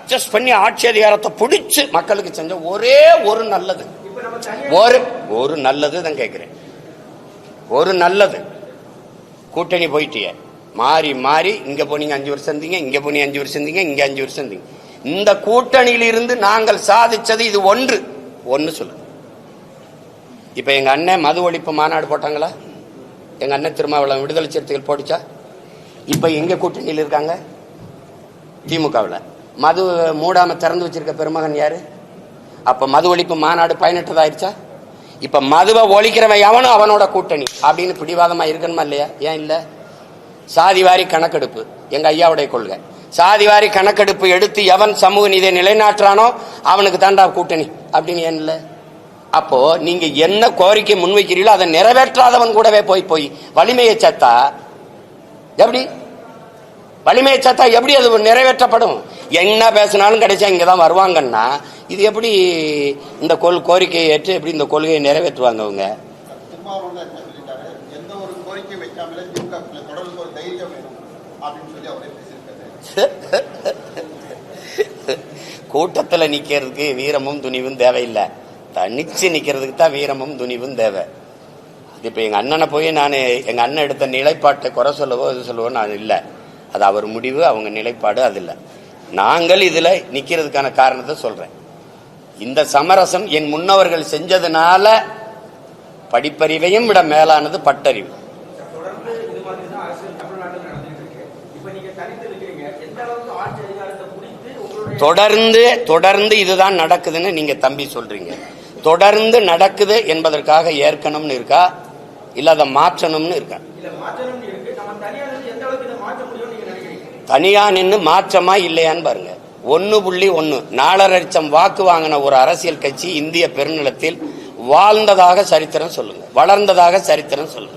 Adjust பண்ணி ஆட்சி அதிகாரத்தை பிடிச்சு மக்களுக்கு செஞ்ச ஒரே ஒரு நல்லது, ஒரு நல்லது தான் கேட்கிறேன். ஒரு நல்லது. கூட்டணி போயிட்டிய மாறி மாறி இங்க போனீங்க 5 வருஷம் இருந்தீங்க, இங்க போனீங்க 5 வருஷம் இருந்தீங்க, இங்க 5 வருஷம் இருந்தீங்க. இந்த கூட்டணியிலிருந்து நாங்கள் சாதிச்சது இது ஒன்று சொல்லு. இப்ப எங்க அண்ணன் மது ஒழிப்பு மாநாடு போட்டாங்களா? எங்க அண்ணன் திருமாவளவன் விடுதலை சிறுத்தைகள் போட்டுச்சா? இப்ப எங்க கூட்டணியில் இருக்காங்க? திமுகவில். மது மூடாம திறந்து வச்சிருக்க பெருமகன் யாரு? அப்ப மது ஒழிப்பு மாநாடு பயனற்றதாயிருச்சா? இப்ப மதுவை ஒழிக்கிறவன் எவனும் அவனோட கூட்டணி அப்படின்னு பிடிவாதமா இருக்கணுமா இல்லையா? ஏன் இல்ல? சாதிவாரி கணக்கெடுப்பு எங்க ஐயாவுடைய கொள்கை. சாதிவாரி கணக்கெடுப்பு எடுத்து எவன் சமூக நீதியை நிலைநாட்டுறானோ அவனுக்கு தாண்டா கூட்டணி அப்படின்னு ஏன் இல்ல? அப்போ நீங்க என்ன கோரிக்கை முன்வைக்கிறீங்களோ அதை நிறைவேற்றாதவன் கூடவே போய் வலிமையை சேர்த்தா எப்படி? வலிமையை சேர்த்தா எப்படி அது நிறைவேற்றப்படும்? என்ன பேசினாலும் கிடைச்சா இங்கதான் வருவாங்கன்னா இது எப்படி இந்த கோரிக்கையை ஏற்று எப்படி இந்த கொள்கையை நிறைவேற்றுவாங்க அவங்க? கூட்டத்துல நிக்கிறதுக்கு வீரமும் துணிவும் தேவையில்லை, தனிச்சு நிக்கிறதுக்கு தான் வீரமும் துணிவும் தேவை. இப்ப எங்க அண்ணனை போய் நான் எங்க அண்ணன் எடுத்த நிலைப்பாட்டை குறை சொல்லவோ இது சொல்லவோ நான் இல்லை. அது அவர் முடிவு, அவங்க நிலைப்பாடு. அது இல்லை. நாங்கள் இதுல நிக்கிறதுக்கான காரணத்தை சொல்றேன். இந்த சமரசம் என் முன்னவர்கள் செஞ்சதுனால படிப்பறிவையும் விட மேலானது பட்டறிவு. தொடர்ந்து இதுதான் நடக்குதுன்னு நீங்க தம்பி சொல்றீங்க. தொடர்ந்து நடக்குது என்பதற்காக ஏற்கனம்னு இருக்கா, இல்ல அதை மாற்றணும்னு இருக்கா? தனியா நின்று மாற்றமா இல்லையான்னு பாருங்க. 1.1 4.5 லட்சம் வாக்கு வாங்கின ஒரு அரசியல் கட்சி இந்திய பெருநிலத்தில் வாழ்ந்ததாக சரித்திரம் சொல்லுங்க, வளர்ந்ததாக சரித்திரம் சொல்லுங்க.